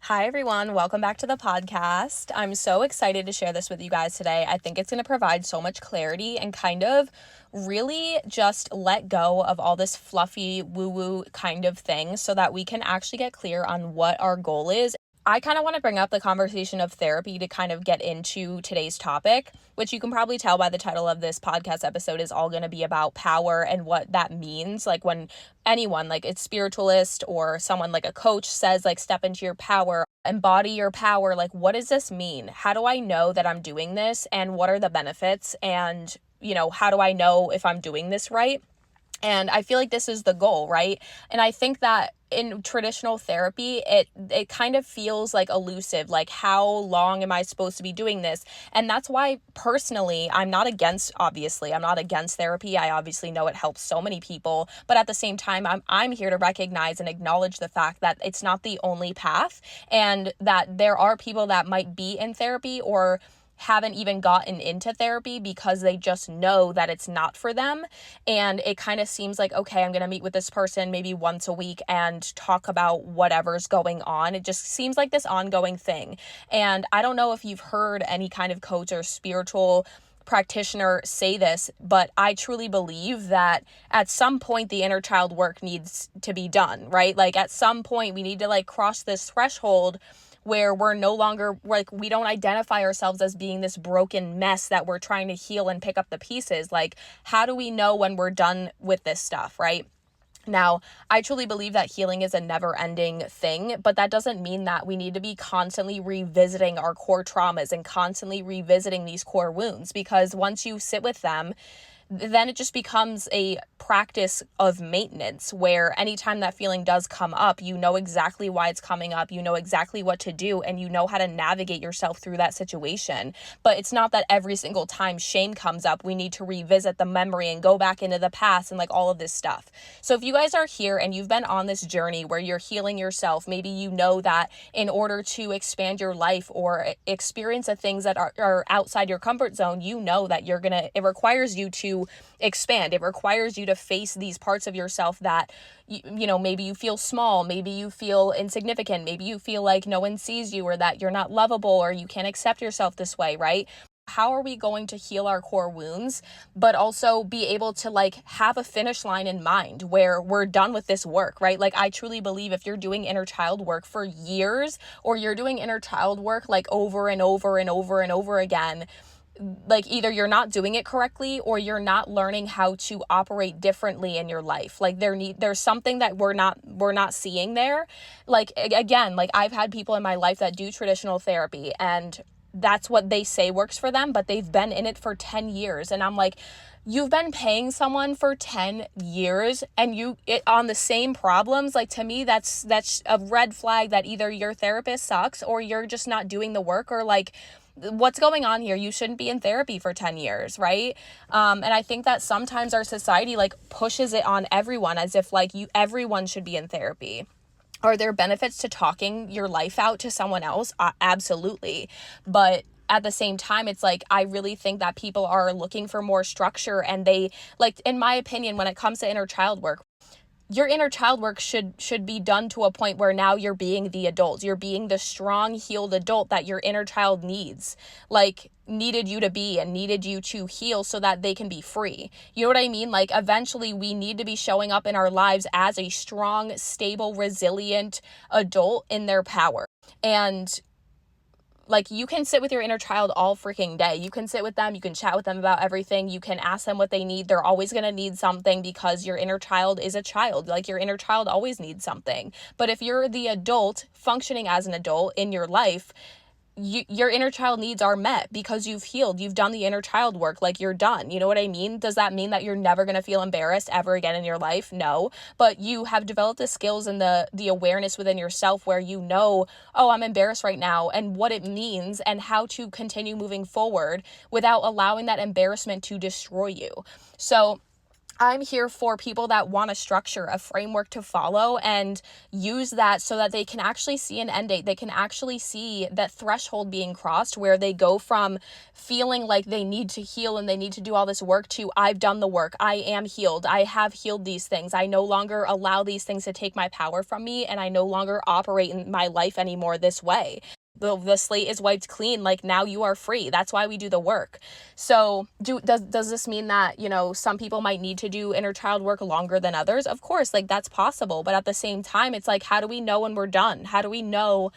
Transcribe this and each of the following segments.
Hi, everyone. Welcome back to the podcast. I'm so excited to share this with you guys today. I think it's going to provide so much clarity and kind of really just let go of all this fluffy woo-woo kind of thing so that we can actually get clear on what our goal is. I kind of want to bring up the conversation of therapy to kind of get into today's topic, which you can probably tell by the title of this podcast episode is all going to be about power and what that means. Like when anyone, like it's spiritualist or someone like a coach says like step into your power, embody your power, like what does this mean? How do I know that I'm doing this and what are the benefits? And, how do I know if I'm doing this right? And I feel like this is the goal, right? And I think that in traditional therapy, it kind of feels like elusive, like how long am I supposed to be doing this? And that's why personally, I'm not against therapy. I obviously know it helps so many people, but at the same time, I'm here to recognize and acknowledge the fact that it's not the only path and that there are people that might be in therapy or haven't even gotten into therapy because they just know that it's not for them. And it kind of seems like, okay, I'm going to meet with this person maybe once a week and talk about whatever's going on. It just seems like this ongoing thing. And I don't know if you've heard any kind of coach or spiritual practitioner say this, but I truly believe that at some point the inner child work needs to be done, right? Like at some point we need to like cross this threshold where we're no longer like, we don't identify ourselves as being this broken mess that we're trying to heal and pick up the pieces. Like, how do we know when we're done with this stuff, right? Now, I truly believe that healing is a never-ending thing, but that doesn't mean that we need to be constantly revisiting our core traumas and constantly revisiting these core wounds, because once you sit with them, then it just becomes a practice of maintenance where anytime that feeling does come up, you know exactly why it's coming up, you know exactly what to do, and you know how to navigate yourself through that situation. But it's not that every single time shame comes up, we need to revisit the memory and go back into the past and like all of this stuff. So if you guys are here and you've been on this journey where you're healing yourself, maybe you know that in order to expand your life or experience the things that are outside your comfort zone, you know that it requires you to expand. It requires you to face these parts of yourself that, maybe you feel small, maybe you feel insignificant, maybe you feel like no one sees you or that you're not lovable or you can't accept yourself this way, right? How are we going to heal our core wounds, but also be able to like have a finish line in mind where we're done with this work, right? Like I truly believe if you're doing inner child work for years or you're doing inner child work like over and over and over and over again, like either you're not doing it correctly or you're not learning how to operate differently in your life. Like there's something that we're not seeing there. Like again, like I've had people in my life that do traditional therapy and that's what they say works for them, but they've been in it for 10 years. And I'm like, you've been paying someone for 10 years and on the same problems. Like to me, that's a red flag that either your therapist sucks or you're just not doing the work or like, what's going on here? You shouldn't be in therapy for 10 years, right? And I think that sometimes our society like pushes it on everyone as if like everyone should be in therapy. Are there benefits to talking your life out to someone else? Absolutely. But at the same time, it's like, I really think that people are looking for more structure and they like, in my opinion, when it comes to inner child work, your inner child work should be done to a point where now you're being the adult. You're being the strong, healed adult that your inner child needed you to be and needed you to heal so that they can be free. You know what I mean? Like eventually we need to be showing up in our lives as a strong, stable, resilient adult in their power. And like you can sit with your inner child all freaking day. You can sit with them, you can chat with them about everything, you can ask them what they need. They're always going to need something because your inner child is a child. Like your inner child always needs something. But if you're the adult functioning as an adult in your life, your inner child needs are met because you've healed. You've done the inner child work, like you're done. You know what I mean? Does that mean that you're never going to feel embarrassed ever again in your life? No, but you have developed the skills and the awareness within yourself where you know, oh, I'm embarrassed right now and what it means and how to continue moving forward without allowing that embarrassment to destroy you. So I'm here for people that want a structure, a framework to follow, and use that so that they can actually see an end date. They can actually see that threshold being crossed where they go from feeling like they need to heal and they need to do all this work to I've done the work. I am healed. I have healed these things. I no longer allow these things to take my power from me, and I no longer operate in my life anymore this way. The slate is wiped clean. Like, now you are free. That's why we do the work. So does this mean that, some people might need to do inner child work longer than others? Of course, like, that's possible. But at the same time, it's like, how do we know when we're done? How do we know?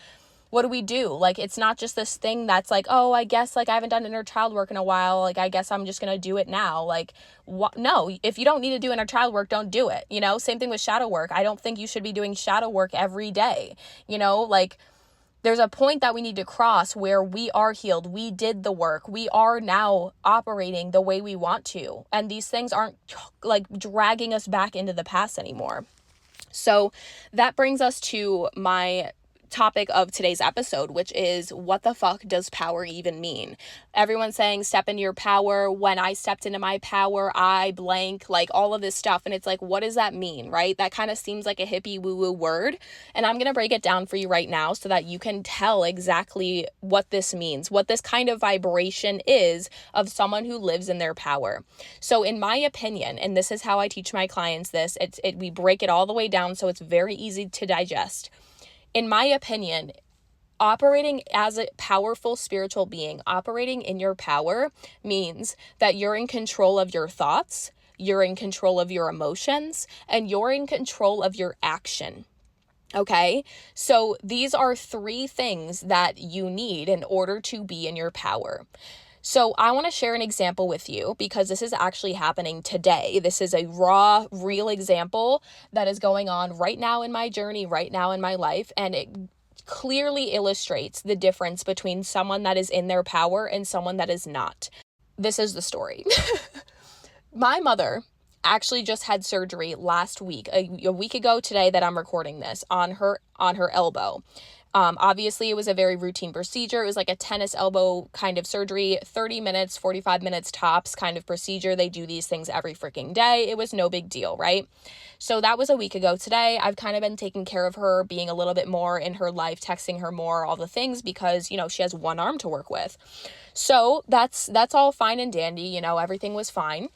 What do we do? Like, it's not just this thing that's like, oh, I guess, like, I haven't done inner child work in a while. Like, I guess I'm just going to do it now. Like, what? No, if you don't need to do inner child work, don't do it. Same thing with shadow work. I don't think you should be doing shadow work every day. Like, there's a point that we need to cross where we are healed. We did the work. We are now operating the way we want to. And these things aren't like dragging us back into the past anymore. So that brings us to my topic of today's episode, which is, what the fuck does power even mean? Everyone's saying step into your power. When I stepped into my power, I blank, like all of this stuff. And it's like, what does that mean, right? That kind of seems like a hippie woo-woo word. And I'm going to break it down for you right now so that you can tell exactly what this means, what this kind of vibration is of someone who lives in their power. So in my opinion, and this is how I teach my clients this, we break it all the way down so it's very easy to digest. In my opinion, operating as a powerful spiritual being, operating in your power means that you're in control of your thoughts, you're in control of your emotions, and you're in control of your action. Okay? So these are 3 things that you need in order to be in your power. So I want to share an example with you because this is actually happening today. This is a raw, real example that is going on right now in my journey, right now in my life. And it clearly illustrates the difference between someone that is in their power and someone that is not. This is the story. My mother actually just had surgery last week, a week ago today that I'm recording this, on her elbow. Obviously, it was a very routine procedure. It was like a tennis elbow kind of surgery, 30 minutes, 45 minutes tops kind of procedure. They do these things every freaking day. It was no big deal, right? So that was a week ago today. I've kind of been taking care of her, being a little bit more in her life, texting her more, all the things, because, she has one arm to work with. So that's all fine and dandy. Everything was fine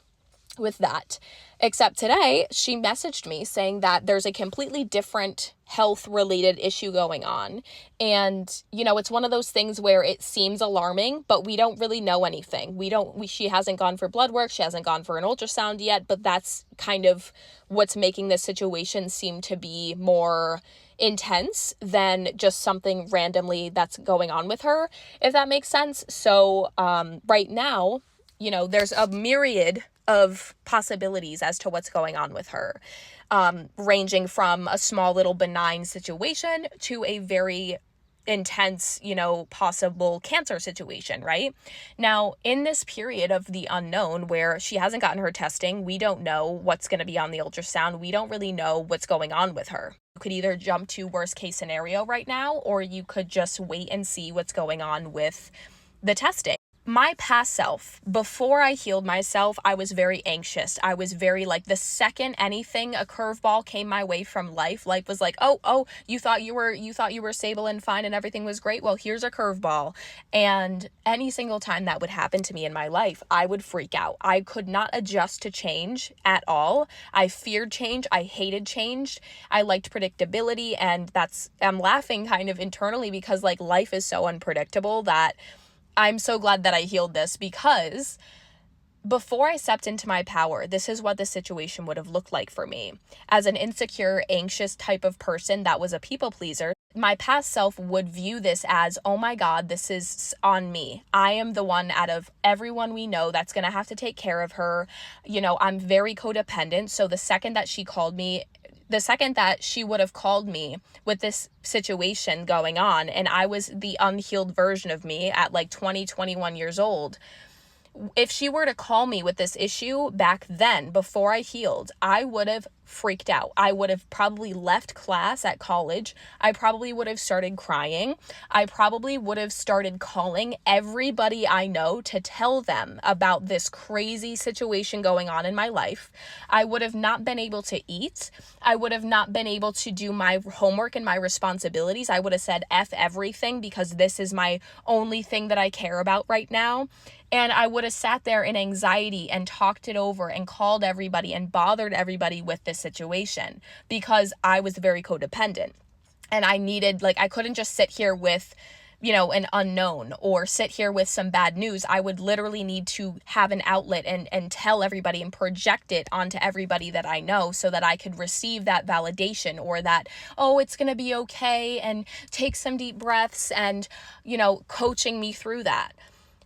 with that. Except today, she messaged me saying that there's a completely different health-related issue going on. And, it's one of those things where it seems alarming, but we don't really know anything. She hasn't gone for blood work. She hasn't gone for an ultrasound yet, but that's kind of what's making this situation seem to be more intense than just something randomly that's going on with her, if that makes sense. So, right now, there's a myriad of possibilities as to what's going on with her, ranging from a small little benign situation to a very intense, possible cancer situation, right? Now, in this period of the unknown where she hasn't gotten her testing, we don't know what's going to be on the ultrasound. We don't really know what's going on with her. You could either jump to worst case scenario right now, or you could just wait and see what's going on with the testing. My past self, before I healed myself, I was very anxious. I was very like, the second a curveball came my way from life was like, oh, you thought you were stable and fine and everything was great. Well, here's a curveball. And any single time that would happen to me in my life, I would freak out. I could not adjust to change at all. I feared change. I hated change. I liked predictability. And I'm laughing kind of internally because like life is so unpredictable that I'm so glad that I healed this, because before I stepped into my power, this is what the situation would have looked like for me. As an insecure, anxious type of person that was a people pleaser, my past self would view this as, oh my God, this is on me. I am the one out of everyone we know that's going to have to take care of her. I'm very codependent. So the second that she would have called me with this situation going on, and I was the unhealed version of me at like 20, 21 years old, if she were to call me with this issue back then, before I healed, I would have freaked out. I would have probably left class at college. I probably would have started crying. I probably would have started calling everybody I know to tell them about this crazy situation going on in my life. I would have not been able to eat. I would have not been able to do my homework and my responsibilities. I would have said F everything because this is my only thing that I care about right now. And I would have sat there in anxiety and talked it over and called everybody and bothered everybody with this situation because I was very codependent. And I needed, like, I couldn't just sit here with, an unknown or sit here with some bad news. I would literally need to have an outlet and tell everybody and project it onto everybody that I know so that I could receive that validation or that, oh, it's going to be okay, and take some deep breaths and, coaching me through that.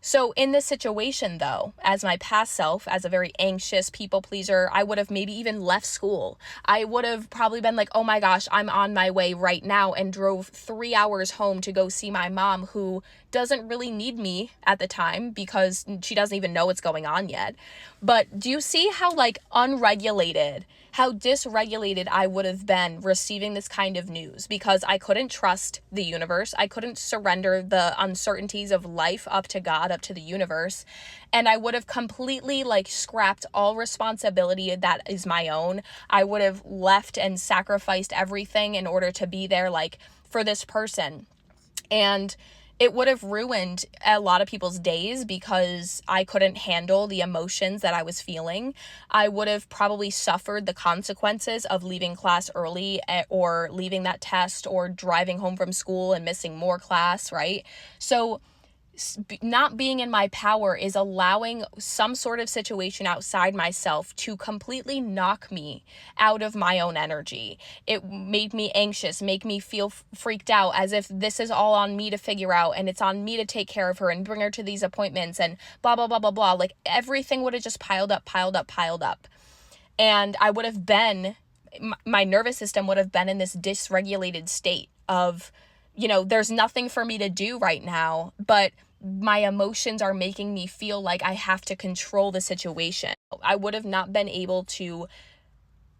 So in this situation, though, as my past self, as a very anxious people pleaser, I would have maybe even left school. I would have probably been like, oh my gosh, I'm on my way right now, and drove 3 hours home to go see my mom, who doesn't really need me at the time because she doesn't even know what's going on yet. But do you see how unregulated, how dysregulated I would have been receiving this kind of news? Because I couldn't trust the universe. I couldn't surrender the uncertainties of life up to God, up to the universe. And I would have completely scrapped all responsibility that is my own. I would have left and sacrificed everything in order to be there for this person. And it would have ruined a lot of people's days because I couldn't handle the emotions that I was feeling. I would have probably suffered the consequences of leaving class early or leaving that test or driving home from school and missing more class, right? So not being in my power is allowing some sort of situation outside myself to completely knock me out of my own energy. It made me anxious, make me feel freaked out, as if this is all on me to figure out, and it's on me to take care of her and bring her to these appointments and blah, blah, blah, blah, blah. Everything would have just piled up. And I would have been, my nervous system would have been in this dysregulated state of, there's nothing for me to do right now, but my emotions are making me feel like I have to control the situation. I would have not been able to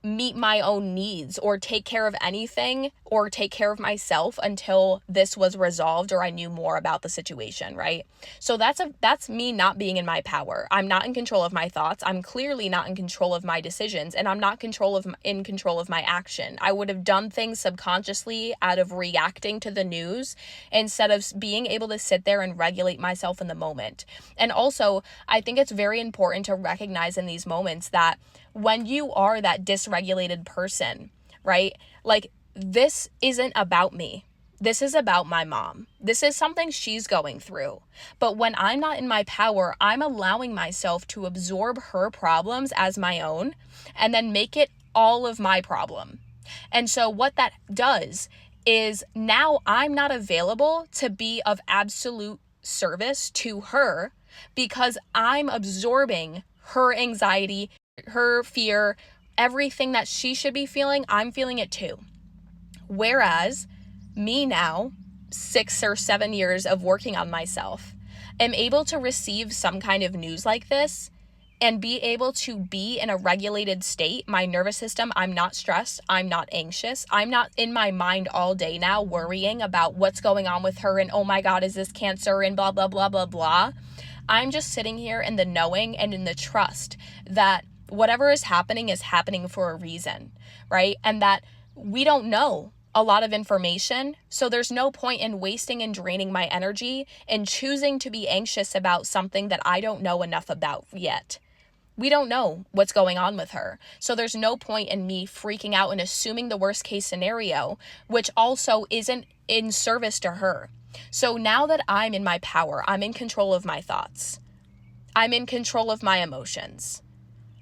meet my own needs or take care of anything or take care of myself until this was resolved or I knew more about the situation, right? So that's me not being in my power. I'm not in control of my thoughts. I'm clearly not in control of my decisions, and I'm not in control of my action. I would have done things subconsciously out of reacting to the news instead of being able to sit there and regulate myself in the moment. And also, I think it's very important to recognize in these moments that when you are that dysregulated person, right? This isn't about me. This is about my mom. This is something she's going through. But when I'm not in my power, I'm allowing myself to absorb her problems as my own and then make it all of my problem. And so what that does is now I'm not available to be of absolute service to her because I'm absorbing her anxiety, her fear, everything that she should be feeling, I'm feeling it too. Whereas me now, 6 or 7 years of working on myself, am able to receive some kind of news like this and be able to be in a regulated state. My nervous system, I'm not stressed, I'm not anxious, I'm not in my mind all day now worrying about what's going on with her and, oh my God, is this cancer and blah, blah, blah, blah, blah. I'm just sitting here in the knowing and in the trust that whatever is happening for a reason, right? And that we don't know a lot of information, so there's no point in wasting and draining my energy and choosing to be anxious about something that I don't know enough about yet. We don't know what's going on with her. So there's no point in me freaking out and assuming the worst case scenario, which also isn't in service to her. So now that I'm in my power, I'm in control of my thoughts. I'm in control of my emotions.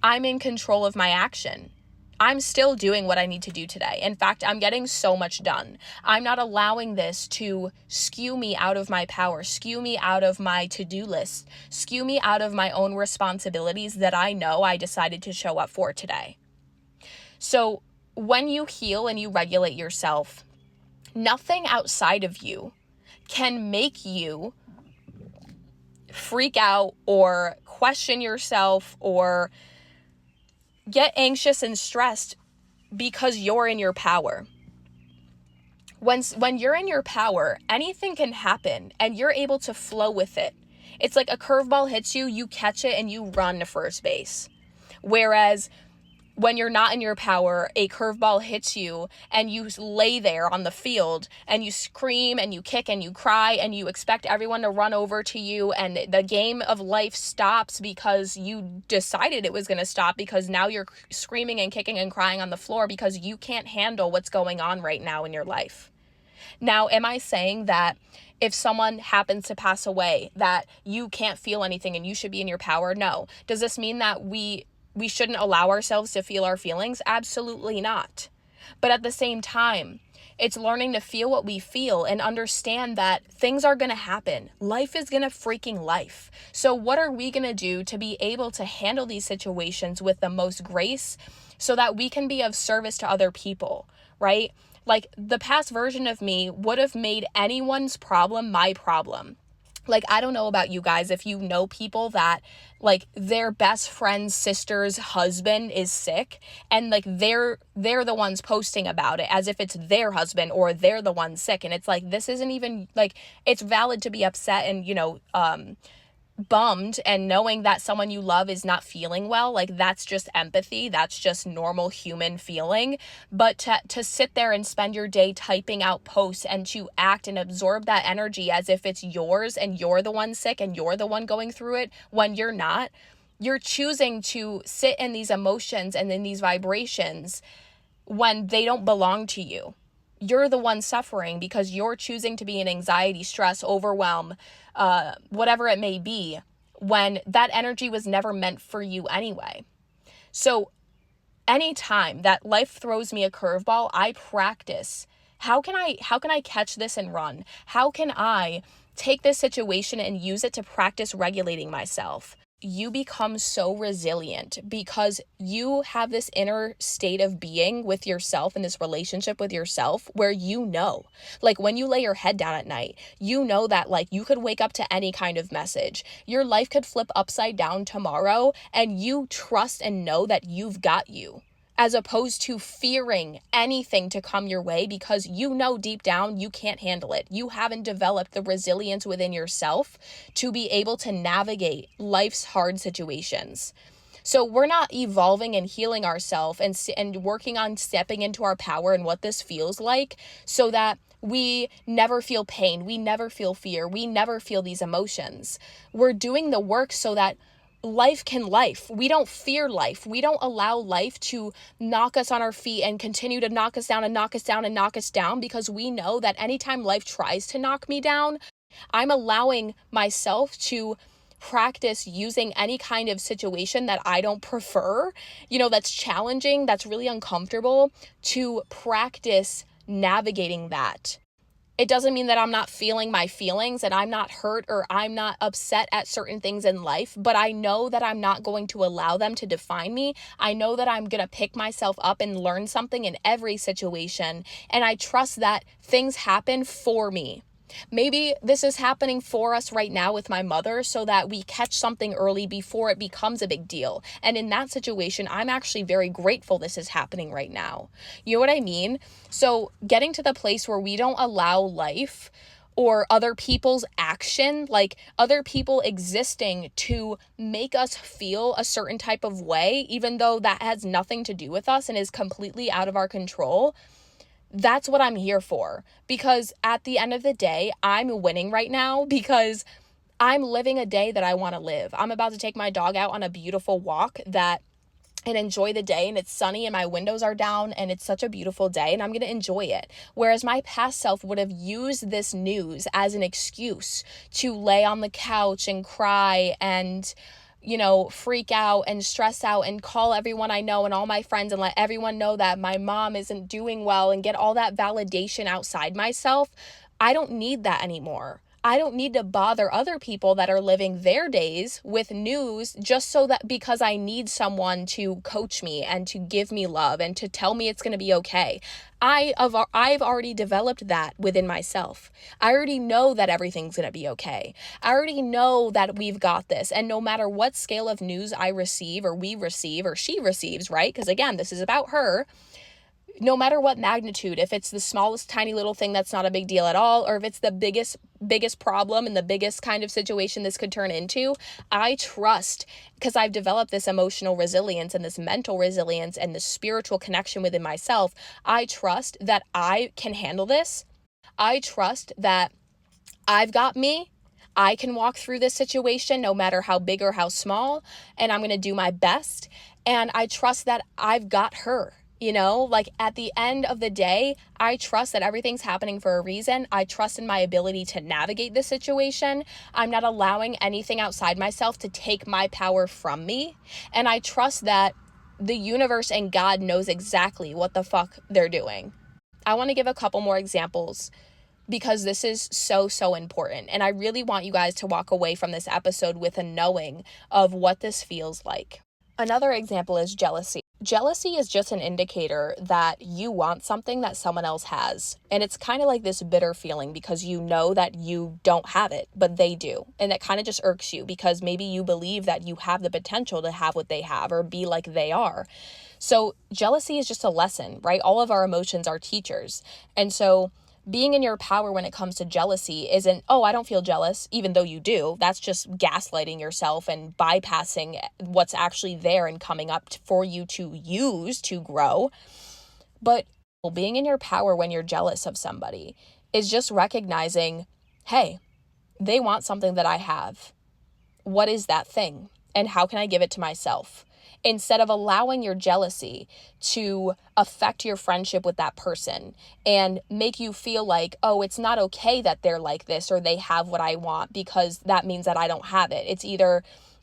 I'm in control of my action. I'm still doing what I need to do today. In fact, I'm getting so much done. I'm not allowing this to skew me out of my power, skew me out of my to-do list, skew me out of my own responsibilities that I know I decided to show up for today. So when you heal and you regulate yourself, nothing outside of you can make you freak out or question yourself or get anxious and stressed because you're in your power. When you're in your power, anything can happen and you're able to flow with it. It's like a curveball hits you, you catch it and you run to first base. Whereas when you're not in your power, a curveball hits you and you lay there on the field and you scream and you kick and you cry and you expect everyone to run over to you, and the game of life stops because you decided it was going to stop, because now you're screaming and kicking and crying on the floor because you can't handle what's going on right now in your life. Now, am I saying that if someone happens to pass away that you can't feel anything and you should be in your power? No. Does this mean that we shouldn't allow ourselves to feel our feelings? Absolutely not. But at the same time, it's learning to feel what we feel and understand that things are going to happen. Life is going to freaking life. So what are we going to do to be able to handle these situations with the most grace so that we can be of service to other people, right? Like, the past version of me would have made anyone's problem my problem. Like, I don't know about you guys, if you know people that, like, their best friend's sister's husband is sick, and, like, they're the ones posting about it as if it's their husband or they're the one sick. And it's like, this isn't even, like, it's valid to be upset and, bummed, and knowing that someone you love is not feeling well, like, that's just empathy, that's just normal human feeling. But to sit there and spend your day typing out posts and to act and absorb that energy as if it's yours and you're the one sick and you're the one going through it when you're not, you're choosing to sit in these emotions and in these vibrations when they don't belong to you. You're the one suffering because you're choosing to be in anxiety, stress, overwhelm, whatever it may be, when that energy was never meant for you anyway. So anytime that life throws me a curveball, I practice. How can I catch this and run? How can I take this situation and use it to practice regulating myself? You become so resilient because you have this inner state of being with yourself and this relationship with yourself where like, when you lay your head down at night, you know that, like, you could wake up to any kind of message. Your life could flip upside down tomorrow and you trust and know that you've got you, as opposed to fearing anything to come your way because you know deep down you can't handle it. You haven't developed the resilience within yourself to be able to navigate life's hard situations. So we're not evolving and healing ourselves and working on stepping into our power and what this feels like so that we never feel pain, we never feel fear, we never feel these emotions. We're doing the work so that life can life. We don't fear life. We don't allow life to knock us on our feet and continue to knock us down and knock us down and knock us down, because we know that anytime life tries to knock me down, I'm allowing myself to practice using any kind of situation that I don't prefer, that's challenging, that's really uncomfortable, to practice navigating that. It doesn't mean that I'm not feeling my feelings and I'm not hurt or I'm not upset at certain things in life, but I know that I'm not going to allow them to define me. I know that I'm going to pick myself up and learn something in every situation, and I trust that things happen for me. Maybe this is happening for us right now with my mother so that we catch something early before it becomes a big deal. And in that situation, I'm actually very grateful this is happening right now. You know what I mean? So getting to the place where we don't allow life or other people's action, like other people existing, to make us feel a certain type of way, even though that has nothing to do with us and is completely out of our control. That's what I'm here for, because at the end of the day, I'm winning right now because I'm living a day that I want to live. I'm about to take my dog out on a beautiful walk and enjoy the day, and it's sunny and my windows are down and it's such a beautiful day and I'm going to enjoy it. Whereas my past self would have used this news as an excuse to lay on the couch and cry and freak out and stress out and call everyone I know and all my friends and let everyone know that my mom isn't doing well and get all that validation outside myself. I don't need that anymore. I don't need to bother other people that are living their days with news just so that because I need someone to coach me and to give me love and to tell me it's going to be okay. I've already developed that within myself. I already know that everything's going to be okay. I already know that we've got this. And no matter what scale of news I receive or we receive or she receives, right? Because again, this is about her. no matter what magnitude, if it's the smallest tiny little thing that's not a big deal at all, or if it's the biggest problem and the biggest kind of situation this could turn into, I trust, because I've developed this emotional resilience and this mental resilience and this spiritual connection within myself, I trust that I can handle this. I trust that I've got me. I can walk through this situation no matter how big or how small, and I'm going to do my best. And I trust that I've got her. Like at the end of the day, I trust that everything's happening for a reason. I trust in my ability to navigate this situation. I'm not allowing anything outside myself to take my power from me. And I trust that the universe and God knows exactly what the fuck they're doing. I want to give a couple more examples because this is so, so important. And I really want you guys to walk away from this episode with a knowing of what this feels like. Another example is jealousy. Jealousy is just an indicator that you want something that someone else has. And it's kind of like this bitter feeling because you know that you don't have it, but they do. And that kind of just irks you because maybe you believe that you have the potential to have what they have or be like they are. So jealousy is just a lesson, right? All of our emotions are teachers. And so being in your power when it comes to jealousy isn't, oh, I don't feel jealous, even though you do. That's just gaslighting yourself and bypassing what's actually there and coming up for you to use to grow. But being in your power when you're jealous of somebody is just recognizing, hey, they want something that I have. What is that thing? And how can I give it to myself? Instead of allowing your jealousy to affect your friendship with that person and make you feel like, oh, it's not okay that they're like this or they have what I want because that means that I don't have it. It's either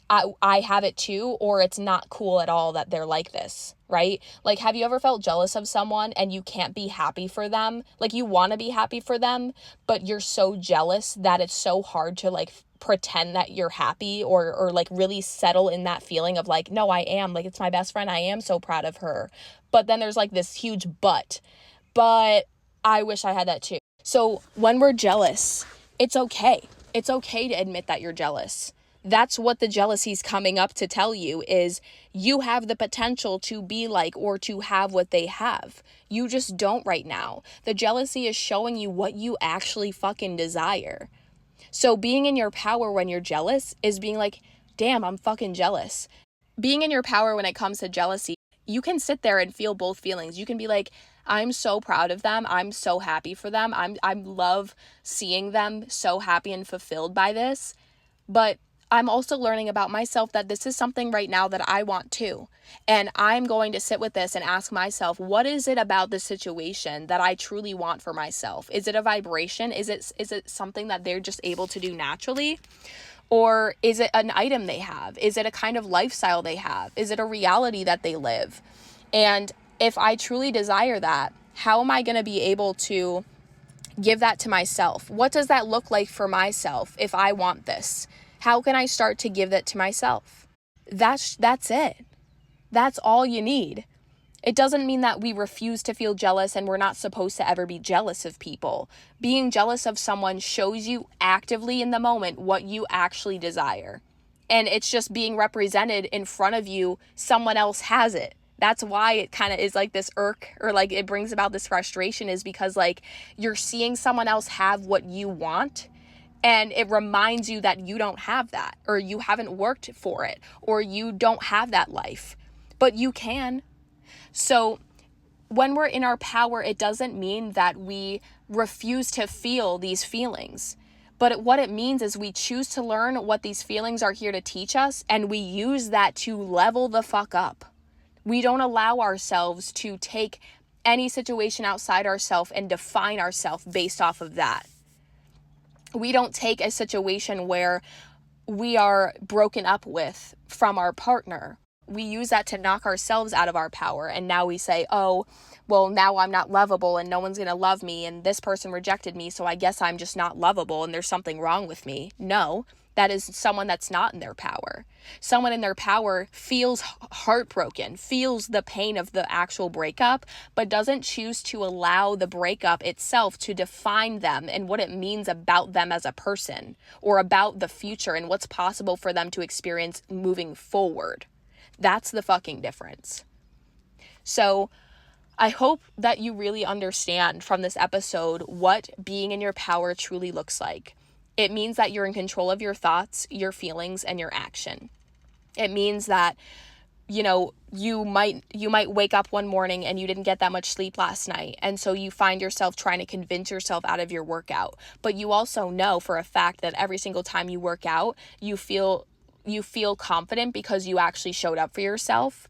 I have it too, or it's not cool at all that they're like this, right? Like, have you ever felt jealous of someone and you can't be happy for them? Like, you want to be happy for them, but you're so jealous that it's so hard to like pretend that you're happy or like really settle in that feeling of like, no, I am, like, it's my best friend. I am so proud of her. But then there's like this huge but I wish I had that too. So when we're jealous, it's okay. It's okay to admit that you're jealous. That's what the jealousy is coming up to tell you is you have the potential to be like or to have what they have. You just don't right now. The jealousy is showing you what you actually fucking desire. So being in your power when you're jealous is being like, damn, I'm fucking jealous. Being in your power when it comes to jealousy, you can sit there and feel both feelings. You can be like, I'm so proud of them. I'm so happy for them. I love seeing them so happy and fulfilled by this. But I'm also learning about myself that this is something right now that I want too. And I'm going to sit with this and ask myself, what is it about this situation that I truly want for myself? Is it a vibration? Is it something that they're just able to do naturally? Or is it an item they have? Is it a kind of lifestyle they have? Is it a reality that they live? And if I truly desire that, how am I going to be able to give that to myself? What does that look like for myself if I want this? How can I start to give that to myself? That's it. That's all you need. It doesn't mean that we refuse to feel jealous and we're not supposed to ever be jealous of people. Being jealous of someone shows you actively in the moment what you actually desire. And it's just being represented in front of you. Someone else has it. That's why it kind of is like this irk or like it brings about this frustration is because like you're seeing someone else have what you want. And it reminds you that you don't have that, or you haven't worked for it, or you don't have that life, but you can. So when we're in our power, it doesn't mean that we refuse to feel these feelings. But what it means is we choose to learn what these feelings are here to teach us, and we use that to level the fuck up. We don't allow ourselves to take any situation outside ourselves and define ourselves based off of that. We don't take a situation where we are broken up with from our partner. We use that to knock ourselves out of our power. And now we say, oh, well, now I'm not lovable and no one's going to love me. And this person rejected me. So I guess I'm just not lovable and there's something wrong with me. No, that is someone that's not in their power. Someone in their power feels heartbroken, feels the pain of the actual breakup, but doesn't choose to allow the breakup itself to define them and what it means about them as a person or about the future and what's possible for them to experience moving forward. That's the fucking difference. So I hope that you really understand from this episode what being in your power truly looks like. It means that you're in control of your thoughts, your feelings, and your action. It means that, you might wake up one morning and you didn't get that much sleep last night, and so you find yourself trying to convince yourself out of your workout. But you also know for a fact that every single time you work out, you feel confident because you actually showed up for yourself,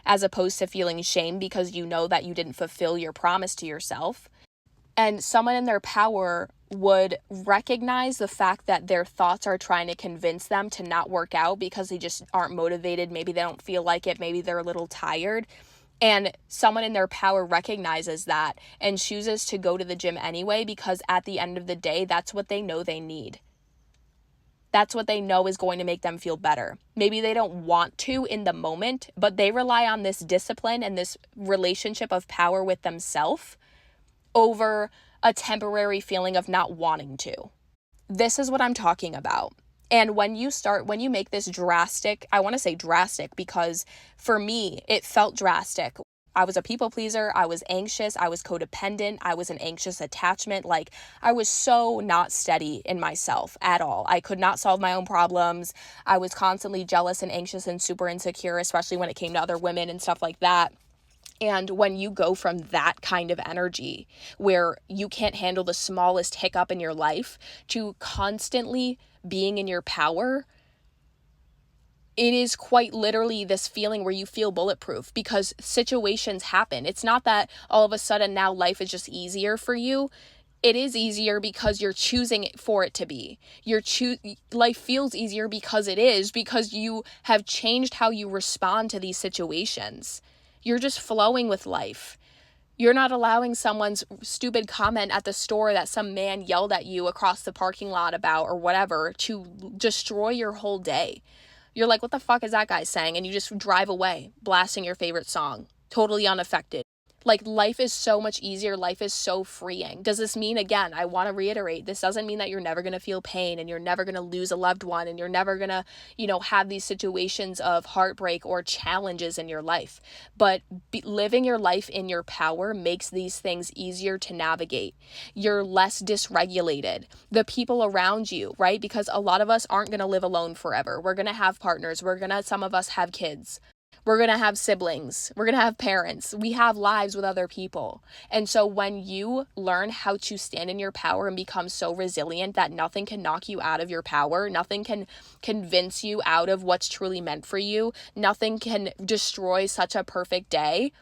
as opposed to feeling shame because you know that you didn't fulfill your promise to yourself. And someone in their power would recognize the fact that their thoughts are trying to convince them to not work out because they just aren't motivated. Maybe they don't feel like it. Maybe they're a little tired. And someone in their power recognizes that and chooses to go to the gym anyway, because at the end of the day, that's what they know they need. That's what they know is going to make them feel better. Maybe they don't want to in the moment, but they rely on this discipline and this relationship of power with themselves over a temporary feeling of not wanting to. This is what I'm talking about. And when you make this drastic, I want to say drastic because for me, it felt drastic. I was a people pleaser. I was anxious. I was codependent. I was an anxious attachment. Like, I was so not steady in myself at all. I could not solve my own problems. I was constantly jealous and anxious and super insecure, especially when it came to other women and stuff like that. And when you go from that kind of energy where you can't handle the smallest hiccup in your life to constantly being in your power, it is quite literally this feeling where you feel bulletproof because situations happen. It's not that all of a sudden now life is just easier for you. It is easier because you're choosing for it to be. Life feels easier because it is, because you have changed how you respond to these situations. You're just flowing with life. You're not allowing someone's stupid comment at the store that some man yelled at you across the parking lot about or whatever to destroy your whole day. You're like, what the fuck is that guy saying? And you just drive away, blasting your favorite song, totally unaffected. Like, life is so much easier. Life is so freeing. Does this mean, again, I want to reiterate, this doesn't mean that you're never going to feel pain and you're never going to lose a loved one and you're never going to, have these situations of heartbreak or challenges in your life. But living your life in your power makes these things easier to navigate. You're less dysregulated. The people around you, right? Because a lot of us aren't going to live alone forever. We're going to have partners. Some of us have kids. We're going to have siblings. We're going to have parents. We have lives with other people. And so when you learn how to stand in your power and become so resilient that nothing can knock you out of your power, nothing can convince you out of what's truly meant for you, nothing can destroy such a perfect day,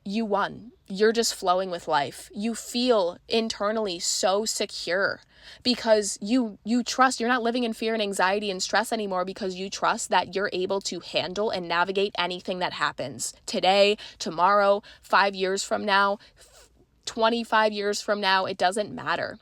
you won. You're just flowing with life. You feel internally so secure because you trust. You're not living in fear and anxiety and stress anymore because you trust that you're able to handle and navigate anything that happens today, tomorrow, 5 years from now, 25 years from now. It doesn't matter.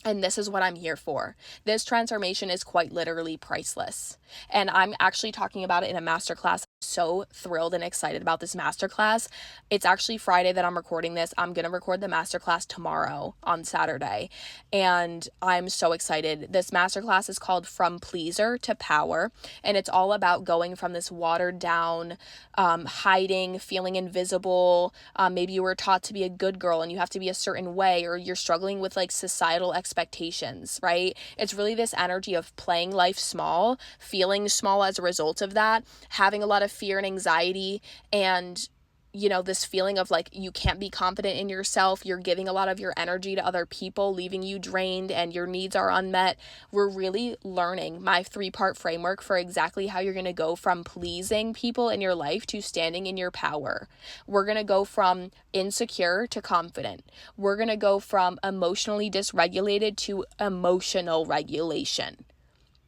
And this is what I'm here for. This transformation is quite literally priceless. And I'm actually talking about it in a masterclass. So thrilled and excited about this masterclass. It's actually Friday that I'm recording this. I'm going to record the masterclass tomorrow on Saturday. And I'm so excited. This masterclass is called From Pleaser to Power. And it's all about going from this watered down, hiding, feeling invisible. Maybe you were taught to be a good girl and you have to be a certain way, or you're struggling with like societal expectations, right? It's really this energy of playing life small, feeling small as a result of that, having a lot of fear and anxiety, and this feeling of like you can't be confident in yourself. You're giving a lot of your energy to other people, leaving you drained, and your needs are unmet. We're really learning my 3-part framework for exactly how you're going to go from pleasing people in your life to standing in your power. We're going to go from insecure to confident. We're going to go from emotionally dysregulated to emotional regulation.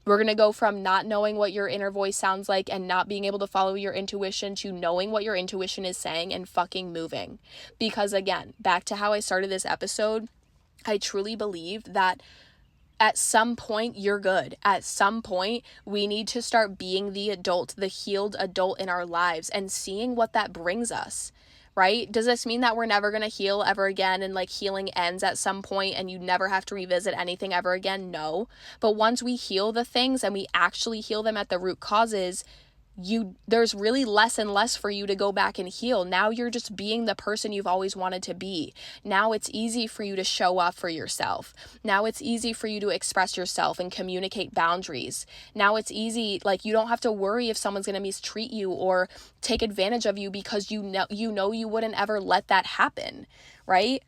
We're going to go from not knowing what your inner voice sounds like and not being able to follow your intuition to knowing what your intuition is saying and fucking moving. Because again, back to how I started this episode, I truly believe that at some point you're good. At some point we need to start being the adult, the healed adult in our lives and seeing what that brings us. Right? Does this mean that we're never going to heal ever again and like healing ends at some point and you never have to revisit anything ever again? No. But once we heal the things and we actually heal them at the root causes, there's really less and less for you to go back and heal. Now you're just being the person you've always wanted to be. Now it's easy for you to show up for yourself. Now it's easy for you to express yourself and communicate boundaries. Now it's easy, like, you don't have to worry if someone's going to mistreat you or take advantage of you, because you know you wouldn't ever let that happen, right?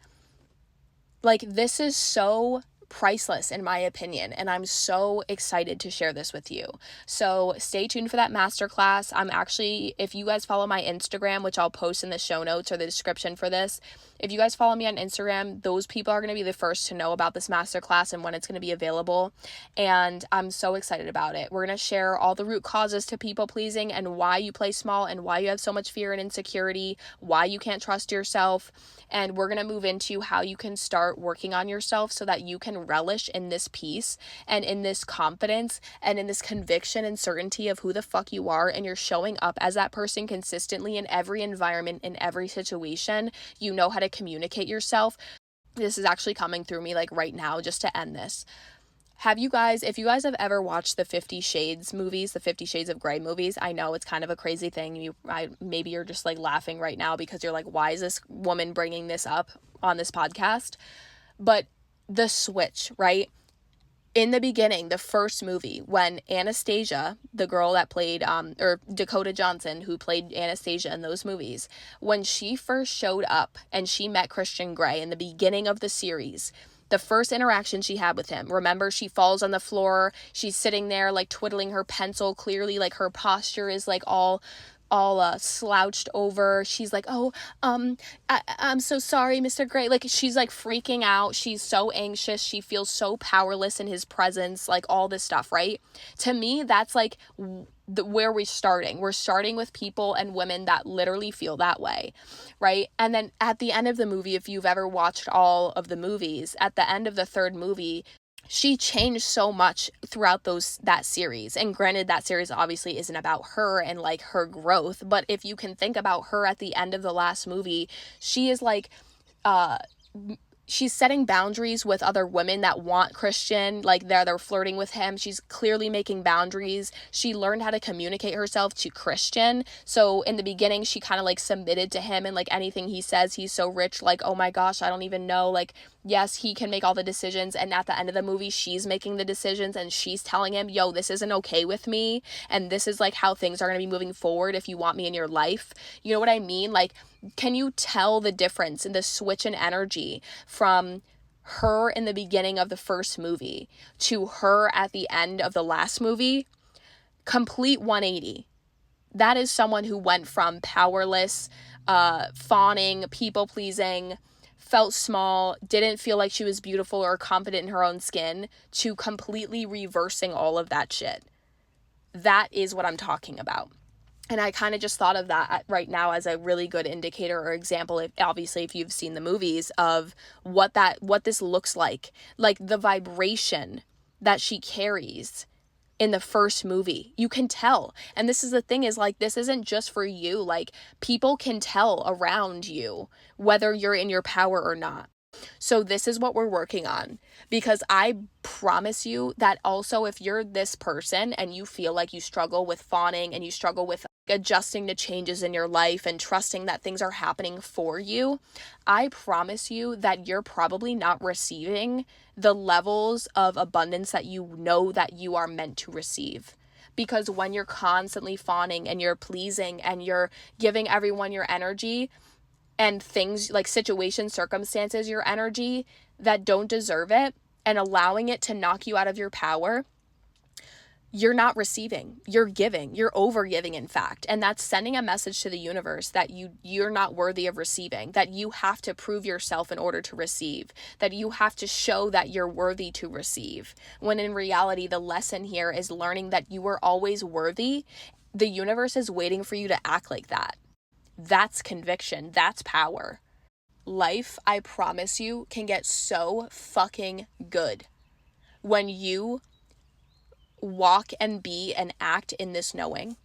Like, this is so priceless in my opinion, and I'm so excited to share this with you. So stay tuned for that masterclass. I'm actually, if you guys follow my Instagram, which I'll post in the show notes or the description for this, if you guys follow me on Instagram, those people are going to be the first to know about this masterclass and when it's going to be available. And I'm so excited about it. We're going to share all the root causes to people pleasing and why you play small and why you have so much fear and insecurity, why you can't trust yourself. And we're going to move into how you can start working on yourself so that you can relish in this peace and in this confidence and in this conviction and certainty of who the fuck you are, and you're showing up as that person consistently in every environment, in every situation. You know how to communicate yourself. This is actually coming through me like right now, just to end this. If you guys have ever watched the 50 Shades movies, the 50 Shades of Grey movies, I know it's kind of a crazy thing. Maybe you're just like laughing right now because you're like, why is this woman bringing this up on this podcast? But the switch, right? In the beginning, the first movie, when Anastasia, the girl that played, or Dakota Johnson, who played Anastasia in those movies, when she first showed up and she met Christian Grey in the beginning of the series, the first interaction she had with him, remember, she falls on the floor, she's sitting there like twiddling her pencil, clearly like her posture is like all slouched over. She's like, I'm so sorry, Mr. Grey. Like, she's like freaking out. She's so anxious. She feels so powerless in his presence, like all this stuff, right? To me, that's like where we're starting. We're starting with people and women that literally feel that way, right? And then at the end of the movie, if you've ever watched all of the movies, at the end of the third movie, she changed so much throughout that series. And granted, that series obviously isn't about her and like her growth, but if you can think about her at the end of the last movie, she is like she's setting boundaries with other women that want Christian, like they're flirting with him. She's clearly making boundaries. She learned how to communicate herself to Christian. So in the beginning, she kind of like submitted to him, and like anything he says, he's so rich, like, oh my gosh, I don't even know, like, yes, he can make all the decisions. And at the end of the movie, she's making the decisions and she's telling him, yo, this isn't okay with me. And this is like how things are going to be moving forward if you want me in your life. You know what I mean? Like, can you tell the difference in the switch in energy from her in the beginning of the first movie to her at the end of the last movie? Complete 180. That is someone who went from powerless, fawning, people-pleasing, felt small, didn't feel like she was beautiful or confident in her own skin, to completely reversing all of that shit. That is what I'm talking about. And I kind of just thought of that right now as a really good indicator or example, if you've seen the movies, of what this looks like the vibration that she carries in the first movie. You can tell. And this is the thing, is like, this isn't just for you. Like, people can tell around you whether you're in your power or not. So this is what we're working on, because I promise you that also, if you're this person and you feel like you struggle with fawning and you struggle with adjusting to changes in your life and trusting that things are happening for you, I promise you that you're probably not receiving the levels of abundance that you know that you are meant to receive. Because when you're constantly fawning and you're pleasing and you're giving everyone your energy, and things like situations, circumstances, your energy that don't deserve it, and allowing it to knock you out of your power, you're not receiving, you're giving, you're over giving, in fact. And that's sending a message to the universe that you're not worthy of receiving, that you have to prove yourself in order to receive, that you have to show that you're worthy to receive. When in reality, the lesson here is learning that you are always worthy. The universe is waiting for you to act like that. That's conviction. That's power. Life, I promise you, can get so fucking good when you walk and be and act in this knowing.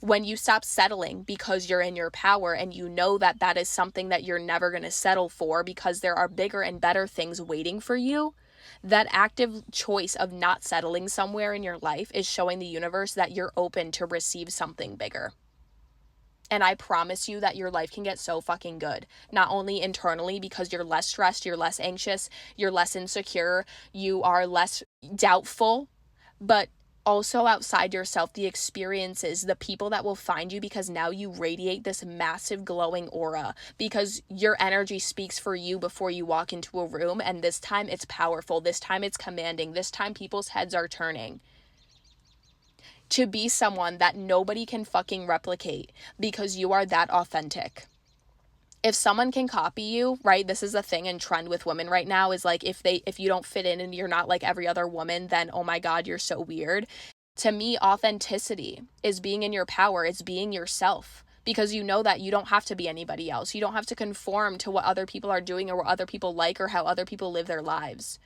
When you stop settling because you're in your power and you know that that is something that you're never going to settle for, because there are bigger and better things waiting for you. That active choice of not settling somewhere in your life is showing the universe that you're open to receive something bigger. And I promise you that your life can get so fucking good. Not only internally, because you're less stressed, you're less anxious, you're less insecure, you are less doubtful, but also outside yourself, the experiences, the people that will find you, because now you radiate this massive glowing aura, because your energy speaks for you before you walk into a room. And this time it's powerful. This time it's commanding. This time people's heads are turning. To be someone that nobody can fucking replicate, because you are that authentic. If someone can copy you, right? This is a thing and trend with women right now, is like, if you don't fit in and you're not like every other woman, then oh my God, you're so weird. To me, authenticity is being in your power. It's being yourself, because you know that you don't have to be anybody else. You don't have to conform to what other people are doing or what other people like or how other people live their lives.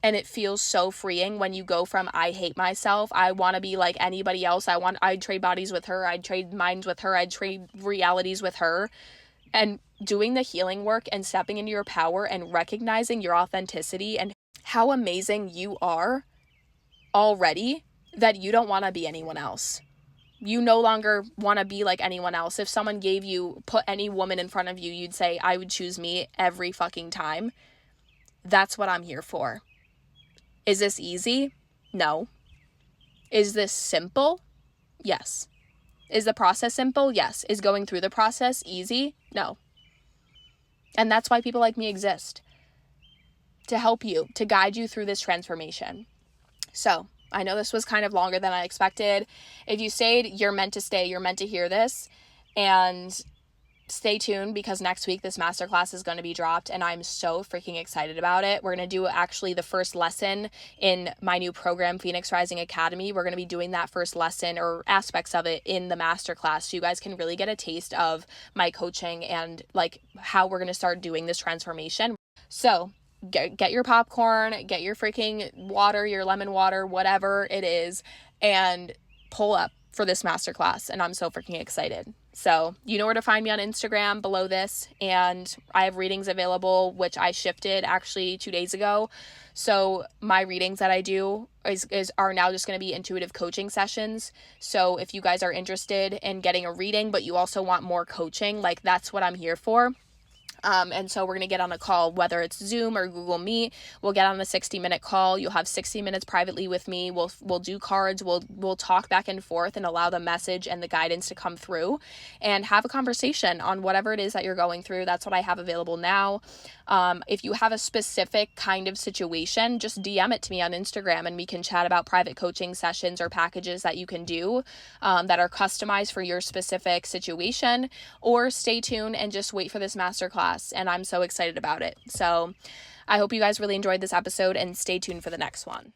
And it feels so freeing when you go from, I hate myself, I want to be like anybody else, I'd trade bodies with her, I'd trade minds with her, I'd trade realities with her, and doing the healing work and stepping into your power and recognizing your authenticity and how amazing you are already, that you don't want to be anyone else. You no longer want to be like anyone else. If someone put any woman in front of you, you'd say, I would choose me every fucking time. That's what I'm here for. Is this easy? No. Is this simple? Yes. Is the process simple? Yes. Is going through the process easy? No. And that's why people like me exist. To help you, to guide you through this transformation. So, I know this was kind of longer than I expected. If you stayed, you're meant to stay. You're meant to hear this. And stay tuned, because next week this masterclass is going to be dropped and I'm so freaking excited about it. We're going to do actually the first lesson in my new program, Phoenix Rising Academy. We're going to be doing that first lesson or aspects of it in the masterclass, so you guys can really get a taste of my coaching and like how we're going to start doing this transformation. So get your popcorn, get your freaking water, your lemon water, whatever it is, and pull up for this masterclass. And I'm so freaking excited. So you know where to find me on Instagram below this. And I have readings available, which I shifted actually 2 days ago. So my readings that I do are now just going to be intuitive coaching sessions. So if you guys are interested in getting a reading, but you also want more coaching, like that's what I'm here for. And so we're going to get on a call, whether it's Zoom or Google Meet. We'll get on a 60-minute call. You'll have 60 minutes privately with me. We'll do cards. We'll talk back and forth and allow the message and the guidance to come through and have a conversation on whatever it is that you're going through. That's what I have available now. If you have a specific kind of situation, just DM it to me on Instagram and we can chat about private coaching sessions or packages that you can do that are customized for your specific situation, or stay tuned and just wait for this masterclass. And I'm so excited about it. So I hope you guys really enjoyed this episode and stay tuned for the next one.